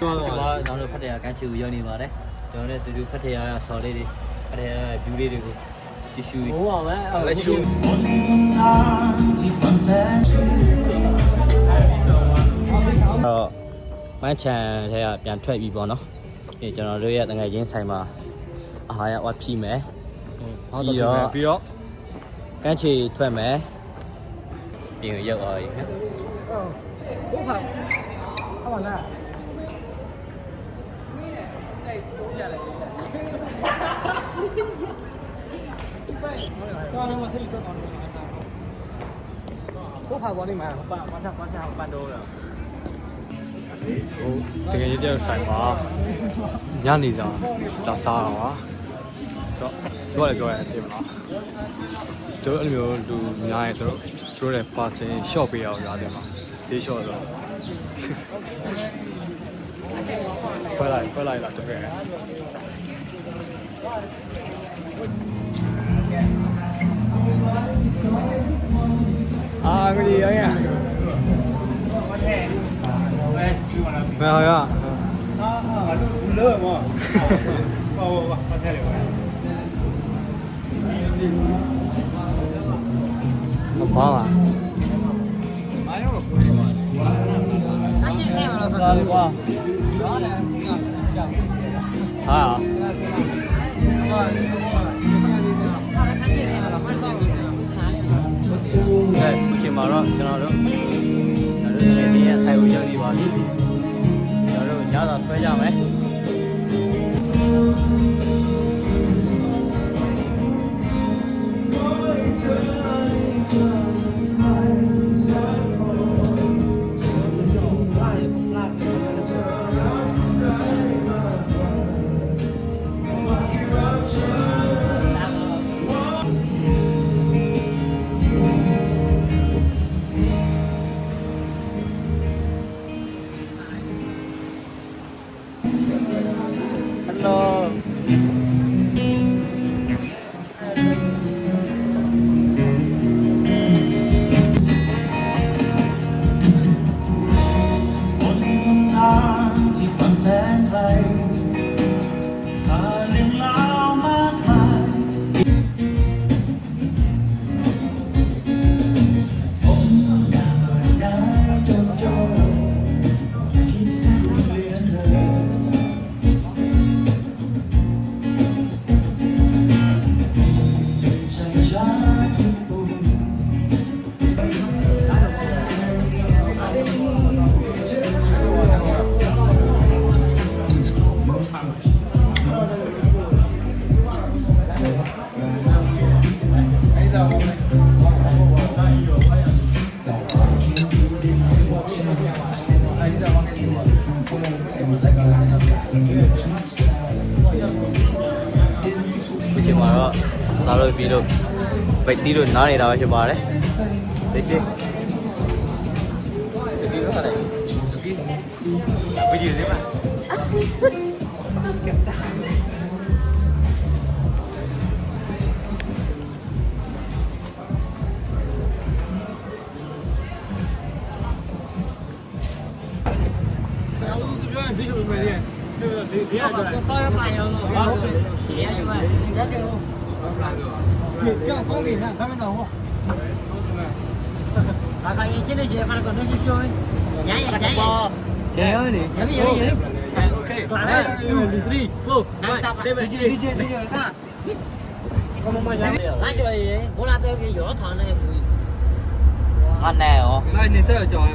ကျွန်တော်တို့ဖတ်တဲ့အကန့်ချီကိုရောက်နေပါတယ်ကျွန်တော်တို့တူတူဖတ်တဲ့အဆော်လေးတွေဖတ်တဲ့ view လေးတွေကိုကြည့်ရှုဟိုပါမယ်လက်ရှိတော့မန်ချန်ထဲကပြန်ထွက်ပြီပေါ့နော်ဒီကျွန်တော်တို့ရဲ့တငယ်ချင်းဆိုင်မှာအာဟာရဝတ်ဖြီးမယ်ပြီးတော့ကန့်ချီထွက်မယ်ပြီးရောက်သွားပြီဟုတ်ပါဟုတ်ပါလားခိုးဖာပေါ်နေမှာဘာပန်တော့လားဟိုတကယ်ကြီးတယောက်ဆိုင်မှာညနေစာလာစားတော့ပါဆိုတော့ပြောရတယ်တင်မလားတို့အဲ့လိုမျိုးလူများရင်တို့ရဲ့ person shop ပေးအောင်ရတယ်မှာဈေး shop တော့ခွဲလိုက်လားတကယ်啊，个爷爷。没有呀。不热嘛。我太凉了。我饱了。哪有不热嘛？那几天了？哪里过？啊。对，目前嘛咯，ကျွန်တော်တို့ဒီနေ့ဆိုင်ကိုရောက်နေပါပြီကျွန်တော်တို့ညစာဆွဲကြမယ်ဒါလို့ပြီးတော့ဗိတ်တီးလို့နားနေတာပဲဖြစ်ပါတယ်။လက်ရှိစပီတော့ရတယ်။စပီဗီဒီယိုလေးပါ။ကပ်တာ这方便看，他们等会。大概今天先看那个那些小的，演员，OK。3、2、1、4、5、6、7、8。那小的，我那都给药汤那个。啊，奶哦。那你这要讲哟。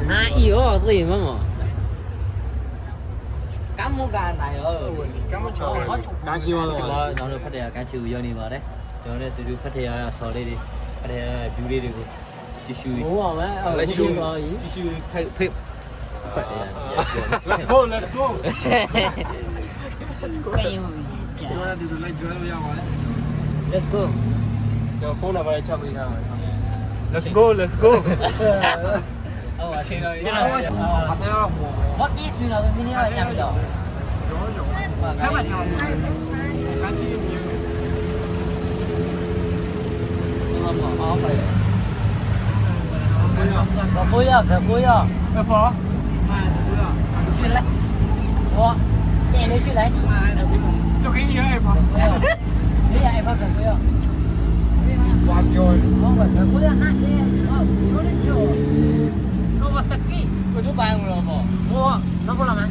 那以后对吗嘛？ကမ်းမကန်နိုင်ရောကမ်းမချောကမ်းချီရောကျွန်တော်တို့ဖတ်တဲ့အကမ်းချီကိုရောက်နေပါတယ်ကျွန်တော်တို့တူတူဖတ်တဲ့အဆော်လေးတွေဖတ်တဲ့ view လေးတွေကိုကြည့်ရှုဟိုပါမယ်လက်ရှိကြည့်ရှုဖိတ် Let's go Let's go ကျွန်တော်တို့လည်းကြွလို့ရပါတယ် Let's go ကျွန်တော်ဖုန်းနံပါတ်ချက်ပေးထားပါတယ် Let's go Let's go ဟုတ်ပါချင်းတော့ကျွန်တော်ဘာကြီးဆွေးလာလို့နည်းနည်းကြမ်းပြီးတော့开玩笑，赶紧。好，好，好。不要，不要。要放？去来，我带你去来。就给你人爱放。你也爱放不要。哇屌！我不要那些，有的就，我是给，我就办了不？我那不了吗？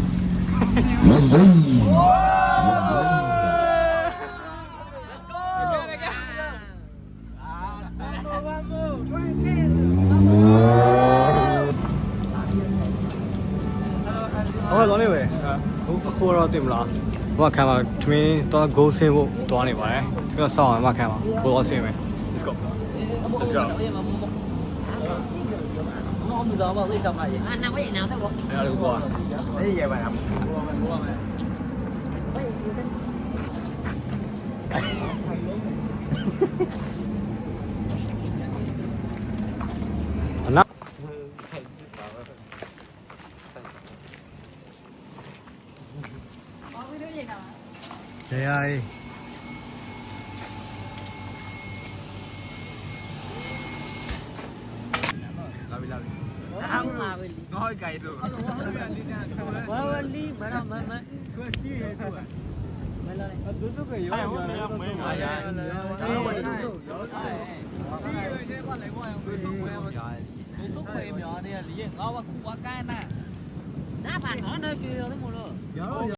我老李喂，我说对不啦？我看嘛，这边到高深我多那块，这个上我看嘛，我到深没？Let's go。Let's go。我不知道嘛，为什么？啊，那我也拿的我。哎呀，这个锅，哎也白呀。那。对呀。nói cày rồi我离没了没。哪怕他那句都没了。